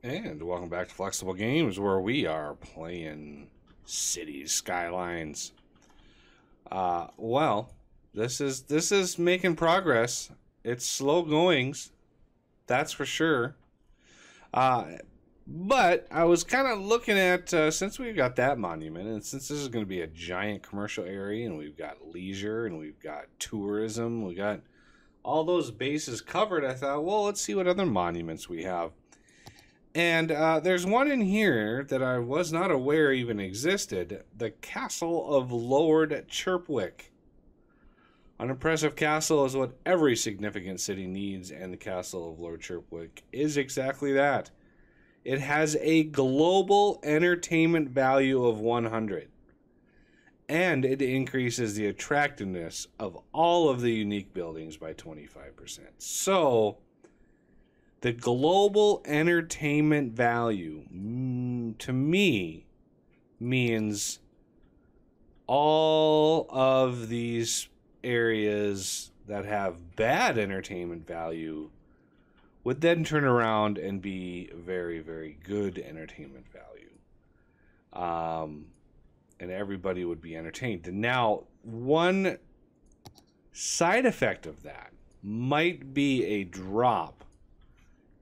And welcome back to Flexible Games, where we are playing Cities Skylines. Well, this is making progress. It's slow goings, that's for sure. But I was kind of looking at, since we've got that monument, and since this is going to be a giant commercial area, and we've got leisure, and we've got tourism, we got all those bases covered, I thought, well, let's see what other monuments we have. And there's one in here that I was not aware even existed. The Castle of Lord Chirpwick. An impressive castle is what every significant city needs, and the Castle of Lord Chirpwick is exactly that. It has a global entertainment value of 100. And it increases the attractiveness of all of the unique buildings by 25%. So the global entertainment value, to me, means all of these areas that have bad entertainment value would then turn around and be very, very good entertainment value. And everybody would be entertained. And now, one side effect of that might be a drop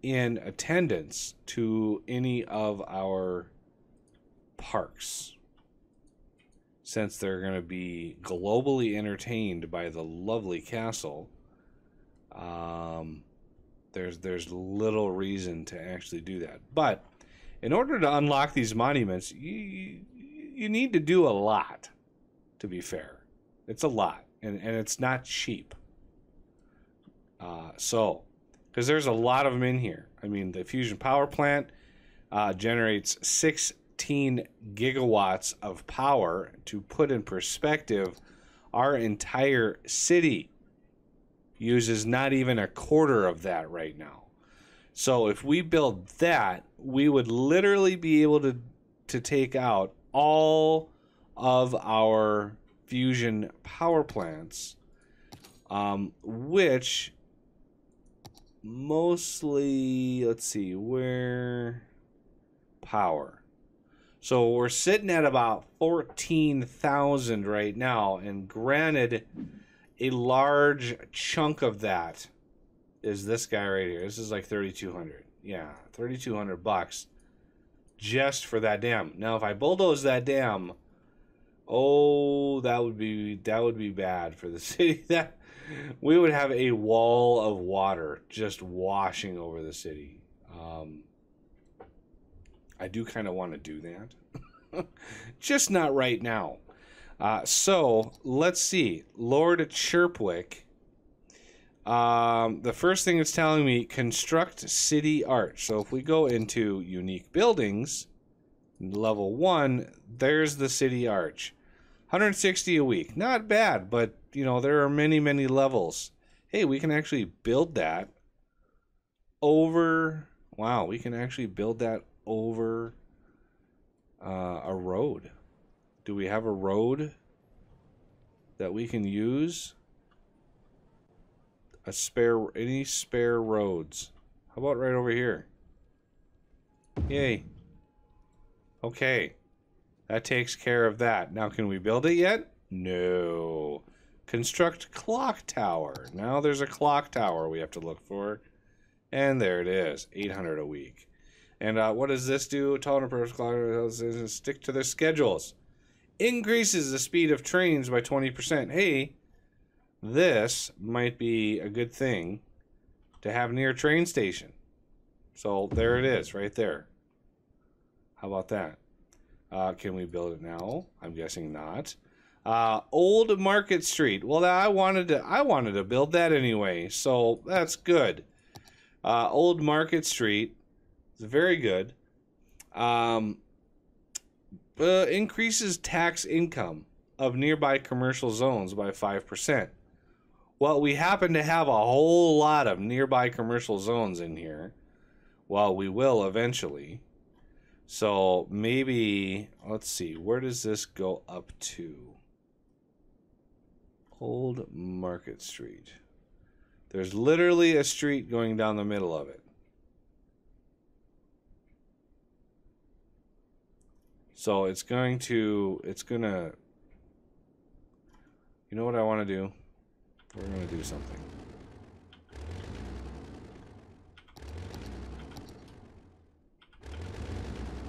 in attendance to any of our parks, since they're going to be globally entertained by the lovely castle. There's little reason to actually do that. But in order to unlock these monuments, you need to do a lot, to be fair. It's a lot, and it's not cheap. Because there's a lot of them in here. I mean, the fusion power plant generates 16 gigawatts of power. To put in perspective, our entire city uses not even a quarter of that right now. So if we build that, we would literally be able to take out all of our fusion power plants, which mostly, let's see, where power. So we're sitting at about 14,000 right now, and granted, a large chunk of that is this guy right here. This is like 3,200. Yeah, 3,200 bucks just for that dam. Now, if I bulldoze that dam, oh, that would be bad for the city. That we would have a wall of water just washing over the city. I do kind of want to do that. Just not right now. So, let's see. Lord Chirpwick. The first thing it's telling me, construct city arch. So if we go into unique buildings, level 1, there's the city arch. 160 a week. Not bad, but, you know, there are many, many levels. Hey, we can actually build that over... Wow, we can actually build that over a road. Do we have a road that we can use? Any spare roads? How about right over here? Yay. Okay. That takes care of that. Now, can we build it yet? No. Construct clock tower. Now there's a clock tower we have to look for. And there it is. 800 a week. And what does this do? Total purpose clock. Stick to their schedules. Increases the speed of trains by 20%. Hey, this might be a good thing to have near a train station. So there it is, right there. How about that? Can we build it now? I'm guessing not. Old Market Street. Well, I wanted to build that anyway, so that's good. Old Market Street is very good. Increases tax income of nearby commercial zones by 5%. Well, we happen to have a whole lot of nearby commercial zones in here. Well, we will eventually. So maybe, let's see, where does this go up to? Old Market Street. There's literally a street going down the middle of it. So it's gonna, you know what I want to do? We're gonna do something.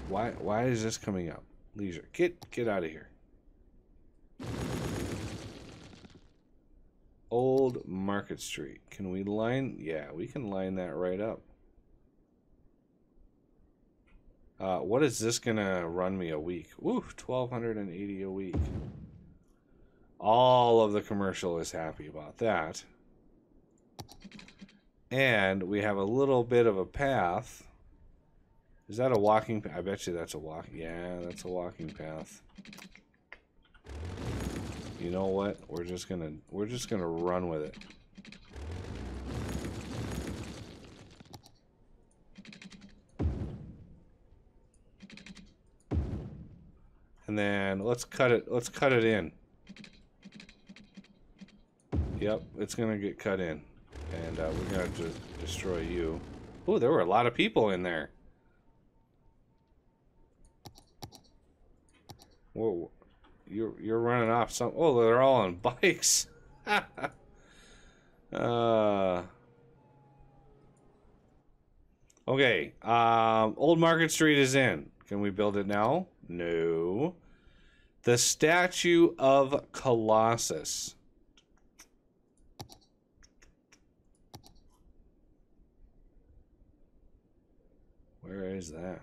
Why is this coming up? Leisure. Get out of here. Old Market Street. Can we line? Yeah, we can line that right up. What is this gonna run me a week? Woo, 1,280 a week. All of the commercial is happy about that. And we have a little bit of a path. Is that a walking path? I bet you that's a walk. Yeah, that's a walking path. You know what? We're just gonna run with it. And then let's cut it in. Yep, it's gonna get cut in. And we're gonna just destroy you. Oh, there were a lot of people in there. Whoa, you're running off some. Oh, they're all on bikes. Okay. Old Market Street is in. Can we build it now? No. The Statue of Colossus. Where is that?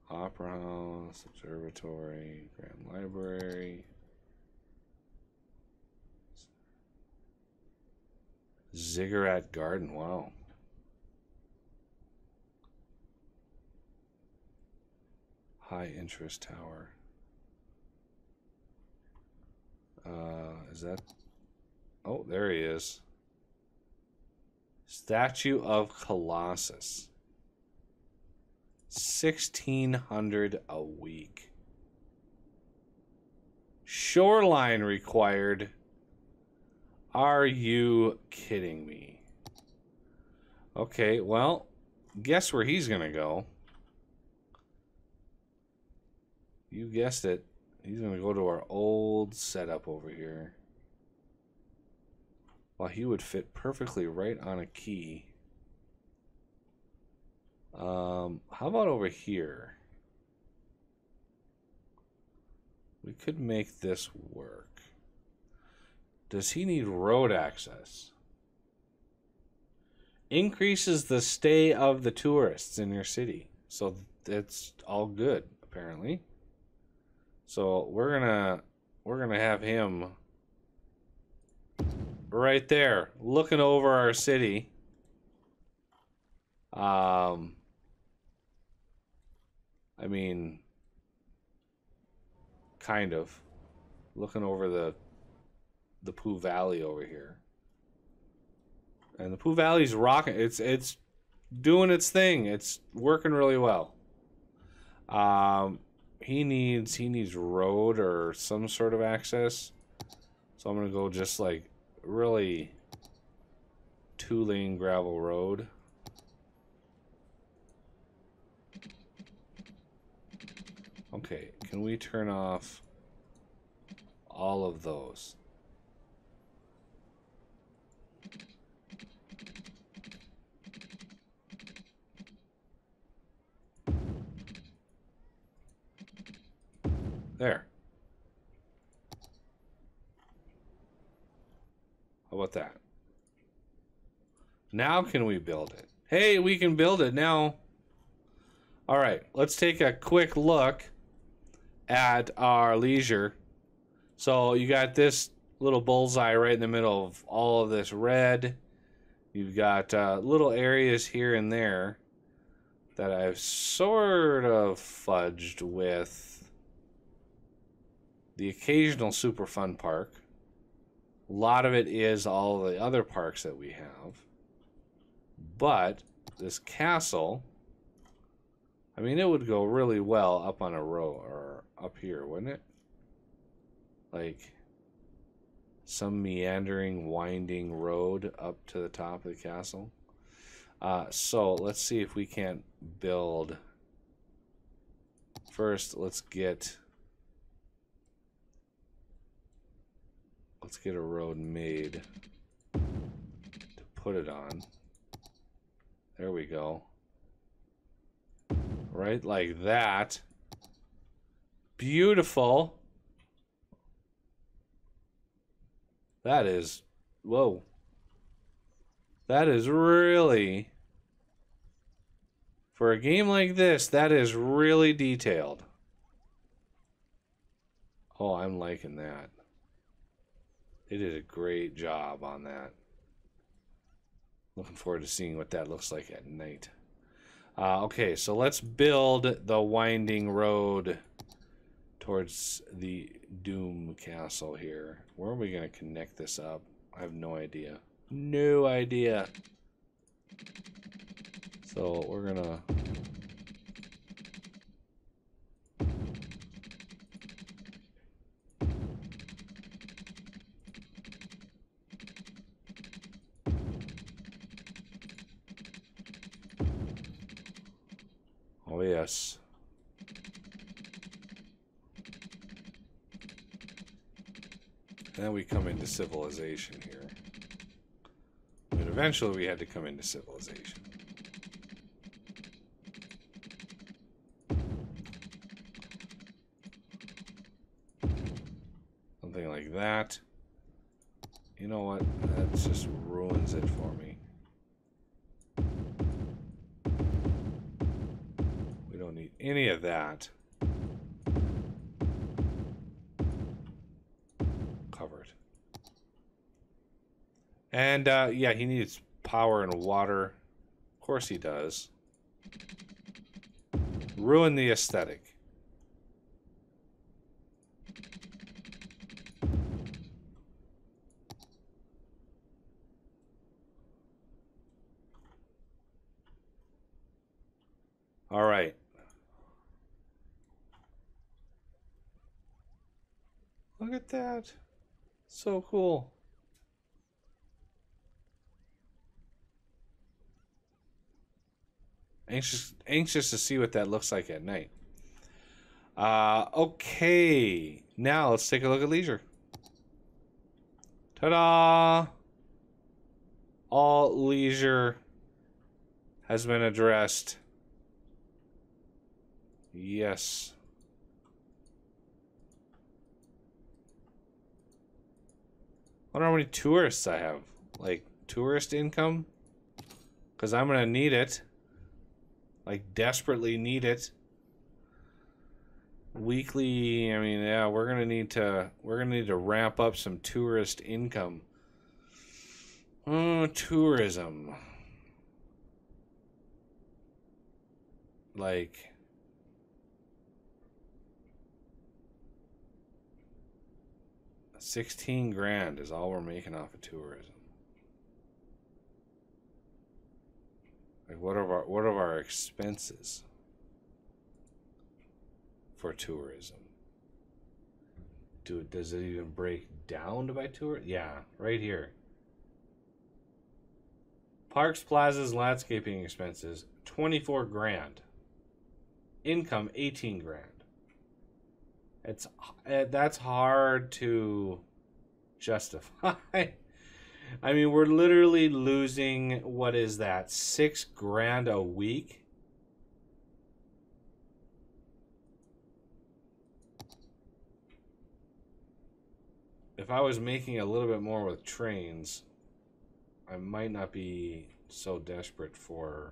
Opera House, Observatory, Grand Library. Ziggurat Garden, wow. High Interest Tower. Is that... Oh, there he is. Statue of Colossus. 1,600 a week. Shoreline required. Are you kidding me? Okay, well, guess where he's gonna go. You guessed it. He's gonna go to our old setup over here. Well, he would fit perfectly right on a key. How about over here? We could make this work. Does he need road access? Increases the stay of the tourists in your city. So that's all good, apparently. So we're gonna have him right there, looking over our city. I mean, kind of looking over the Pooh Valley over here, and the Pooh Valley's rocking. It's doing its thing. It's working really well. He needs road or some sort of access, so I'm gonna go just like really 2-lane gravel road. Okay, can we turn off all of those? There. How about that? Now can we build it? Hey, we can build it now. All right, let's take a quick look at our leisure. So you got this little bullseye right in the middle of all of this red. You've got little areas here and there that I've sort of fudged with the occasional super fun park. A lot of it is all the other parks that we have. But this castle, I mean, it would go really well up on a row or up here, wouldn't it? Like some meandering, winding road up to the top of the castle. So let's see if we can't build. First, let's get a road made to put it on. There we go. Right like that. Beautiful. That is, whoa. That is really, for a game like this, that is really detailed. Oh, I'm liking that. They did a great job on that. Looking forward to seeing what that looks like at night. Okay, so let's build the winding road towards the Doom Castle here. Where are we going to connect this up? I have no idea. No idea. So we're going to... Oh, yes. And then we come into civilization here. I mean, eventually we had to come into civilization. Something like that. You know what? That just ruins it for me. We don't need any of that. Covered. And, yeah, he needs power and water. Of course he does. Ruin the aesthetic. All right. Look at that. So cool. Anxious to see what that looks like at night. Okay. Now let's take a look at leisure. Ta-da! All leisure has been addressed. Yes. I wonder how many tourists I have. Like, tourist income? Because I'm going to need it. Like, desperately need it. Weekly, I mean, yeah, we're going to need to ramp up some tourist income. Tourism. Like... $16,000 is all we're making off of tourism. Like, what are our expenses for tourism? Does it even break down by tour? Yeah, right here. Parks, plazas, landscaping expenses, $24,000. Income, $18,000. That's hard to justify. I mean, we're literally losing, what is that, $6,000 a week? If I was making a little bit more with trains, I might not be so desperate for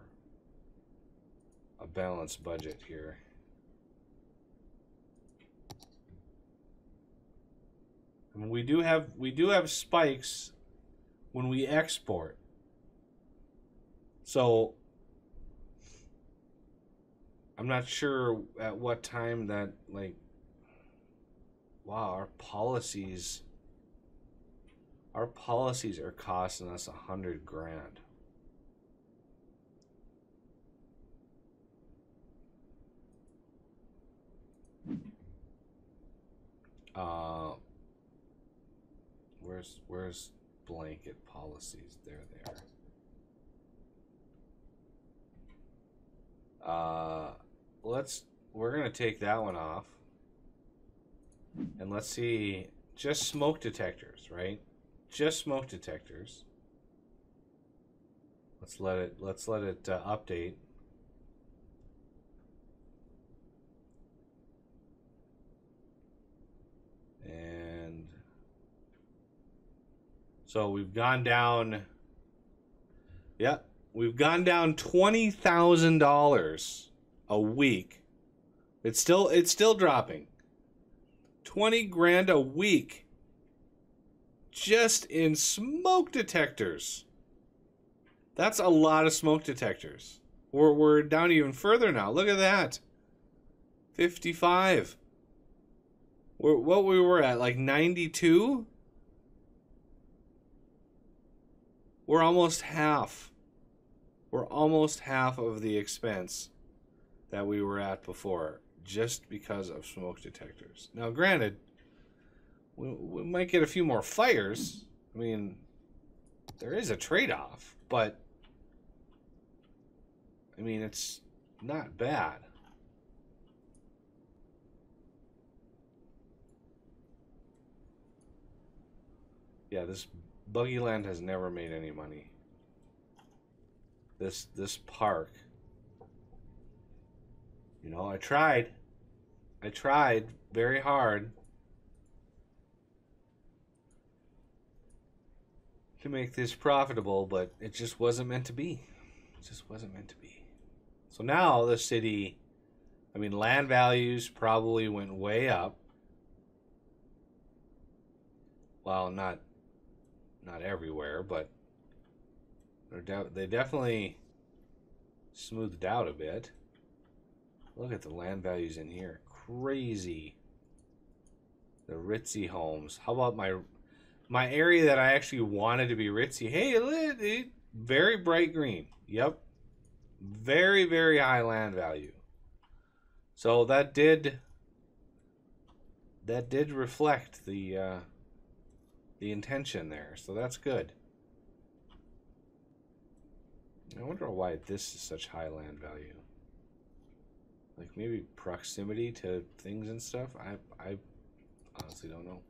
a balanced budget here. I mean, we do have spikes when we export. So I'm not sure at what time that, like, wow, our policies are costing us $100,000. Where's blanket policies? There they We're gonna take that one off. And let's see, just smoke detectors, right? Just smoke detectors. Let's let it update. And so we've gone down. Yeah, we've gone down $20,000 a week. It's still dropping. 20 grand a week just in smoke detectors. That's a lot of smoke detectors. We're down even further now. Look at that. 55. What we were at, like 92? We're almost half. We're almost half of the expense that we were at before, just because of smoke detectors. Now, granted, we might get a few more fires. I mean, there is a trade-off, but I mean, it's not bad. Yeah, this Buggy Land has never made any money. This park. You know, I tried very hard to make this profitable, but it just wasn't meant to be. It just wasn't meant to be. So now the city, I mean, land values probably went way up. Well, not everywhere, but they definitely smoothed out a bit. Look at the land values in here. Crazy. The ritzy homes. How about my area that I actually wanted to be ritzy? Hey, very bright green. Yep. Very, very high land value. So that did reflect the intention there. So that's good. I wonder why this is such high land value. Like maybe proximity to things and stuff. I honestly don't know.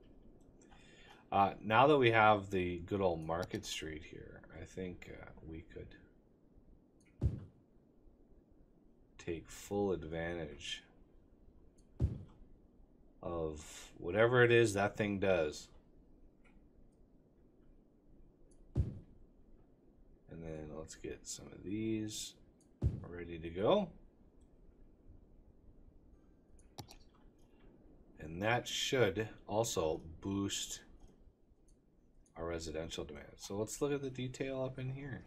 Now that we have the good old Market Street here, I think we could take full advantage of whatever it is that thing does. And then let's get some of these ready to go. And that should also boost our residential demand. So let's look at the detail up in here.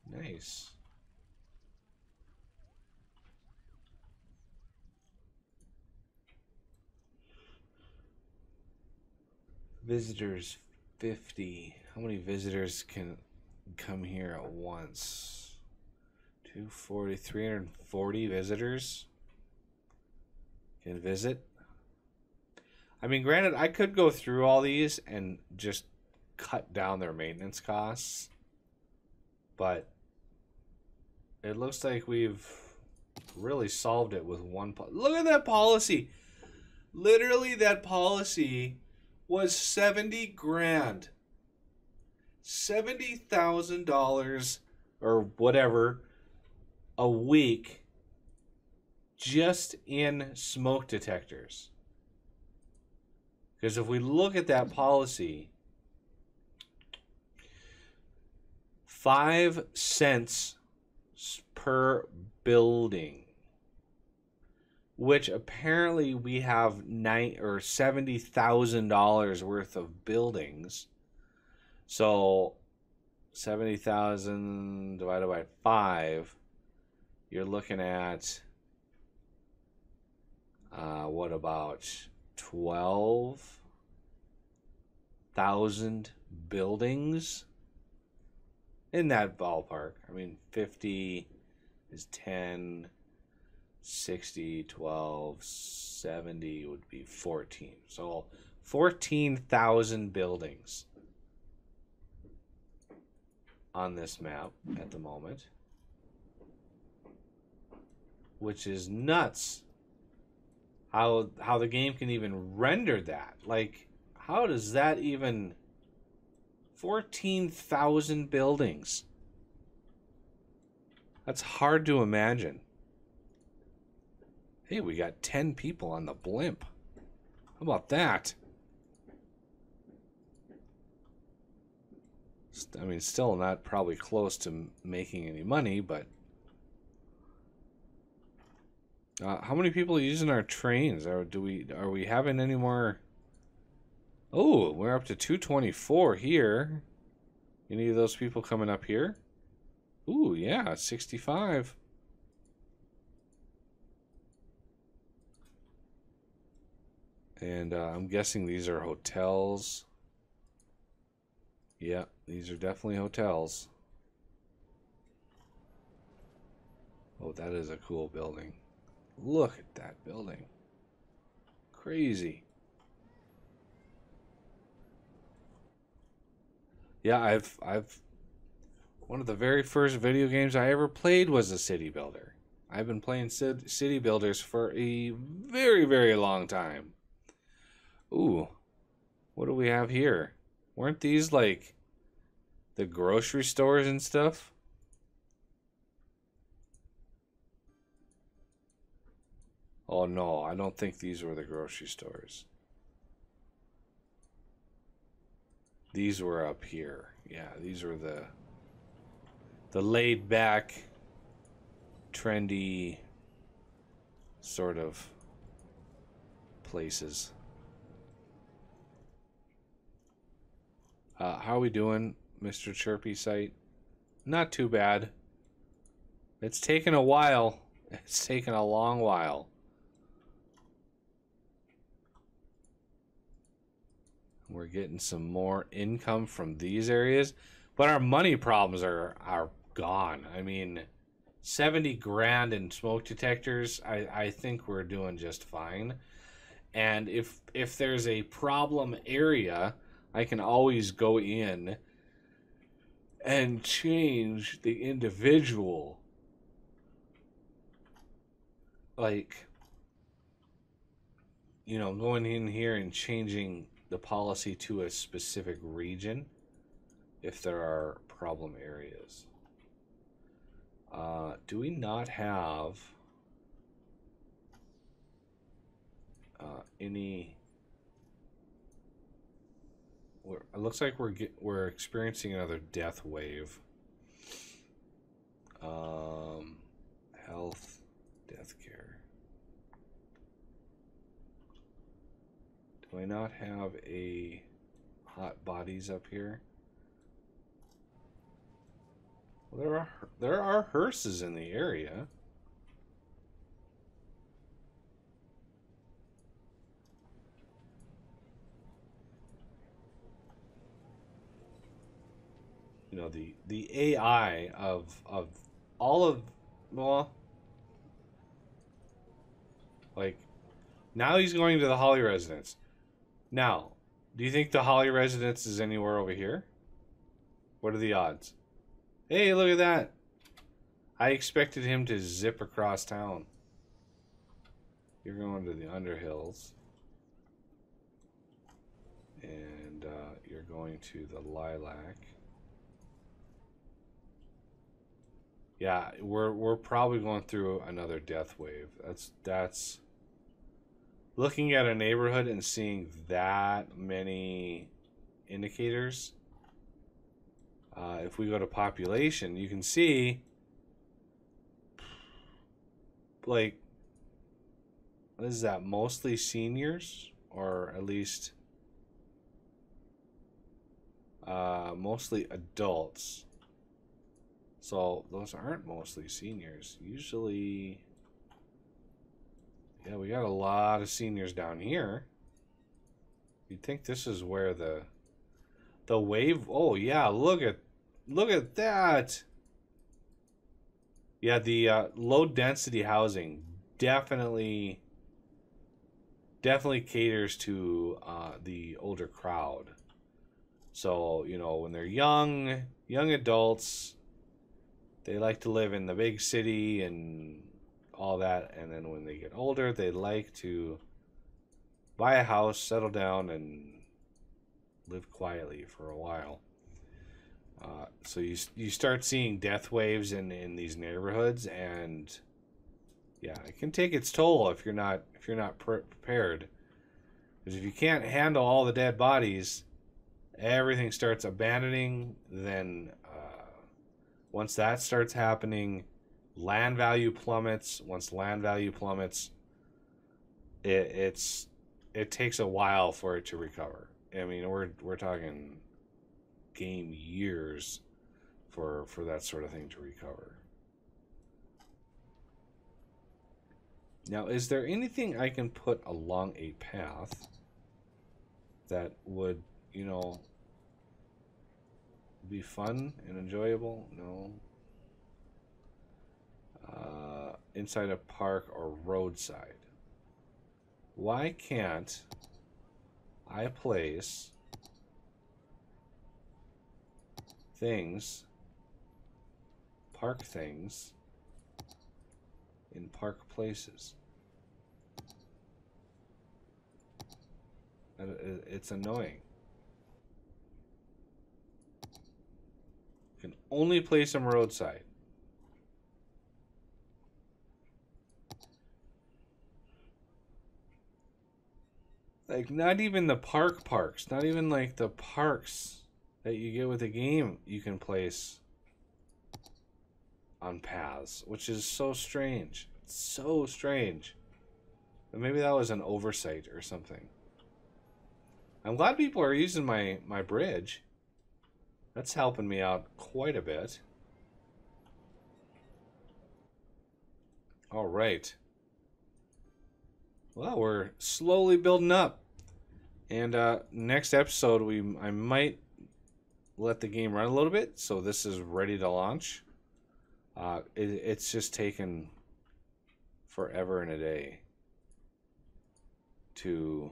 Nice. Visitors 50. How many visitors can come here at once? 240, 340 visitors can visit. I mean, granted, I could go through all these and just cut down their maintenance costs, but it looks like we've really solved it with one. Look at that policy. Literally, that policy was 70 grand. $70,000 or whatever a week just in smoke detectors. Because if we look at that policy, 5 cents per building, which apparently we have $70,000 worth of buildings. So 70,000 divided by 5, you're looking at what about 12,000 buildings in that ballpark. I mean, 50 is 10, 60, 12, 70 would be 14. So 14,000 buildings on this map at the moment, which is nuts. How the game can even render that. Like, how does that even... 14,000 buildings. That's hard to imagine. Hey, we got 10 people on the blimp. How about that? I mean, still not probably close to making any money, but... how many people are using our trains? Are we having any more... Oh, we're up to 224 here. Any of those people coming up here? Ooh, yeah, 65. And I'm guessing these are hotels. Yeah, these are definitely hotels. Oh, that is a cool building. Look at that building. Crazy. Yeah, I've one of the very first video games I ever played was a city builder. I've been playing city builders for a very, very long time. Ooh, what do we have here? Weren't these like the grocery stores and stuff? Oh no, I don't think these were the grocery stores. These were up here. Yeah, these were the laid back, trendy sort of places. How are we doing, Mr. Chirpy site? Not too bad. It's taken a while. It's taken a long while. We're getting some more income from these areas, but our money problems are gone. I mean, 70 grand in smoke detectors, I think we're doing just fine. And if there's a problem area, I can always go in and change the individual. Like, you know, going in here and changing the policy to a specific region if there are problem areas. Do we not have any... It looks like we're experiencing another death wave. Health, death care. Do I not have a hot bodies up here? Well, there are hearses in the area. You know, the AI of all of, well, like, now he's going to the Holly residence. Now, do you think the Holly residence is anywhere over here? What are the odds? Hey, look at that. I expected him to zip across town. You're going to the Underhills. And you're going to the Lilac. Yeah, we're probably going through another death wave. That's looking at a neighborhood and seeing that many indicators. If we go to population, you can see, like, what is that? Mostly seniors, or at least mostly adults. So those aren't mostly seniors. Usually, yeah, we got a lot of seniors down here. You'd think this is where the wave. Oh yeah, look at that. Yeah, the low density housing definitely caters to the older crowd. So, you know, when they're young, young adults, they like to live in the big city and all that, and then when they get older, they like to buy a house, settle down, and live quietly for a while. So you start seeing death waves in these neighborhoods, and yeah, it can take its toll if you're not prepared. Because if you can't handle all the dead bodies, everything starts abandoning. Then once that starts happening, land value plummets. Once land value plummets, it takes a while for it to recover. I mean, we're talking game years for that sort of thing to recover. Now, is there anything I can put along a path that would, you know, be fun and enjoyable? No. Inside a park or roadside. Why can't I place things, park things, in park places? It's annoying. You can only place them roadside. Like, not even the parks, not even like the parks that you get with the game you can place on paths, which is so strange. It's so strange. But maybe that was an oversight or something. I'm glad people are using my bridge. That's helping me out quite a bit. All right. Well, we're slowly building up. And next episode, I might let the game run a little bit, so this is ready to launch. It's just taken forever and a day to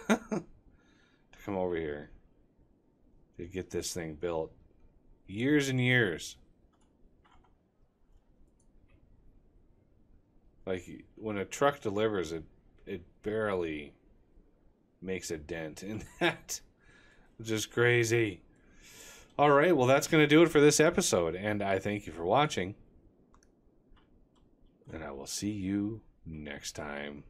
come over here to get this thing built. Years and years. Like, when a truck delivers, it barely makes a dent in that. Just crazy. All right, well, that's going to do it for this episode, and I thank you for watching, and I will see you next time.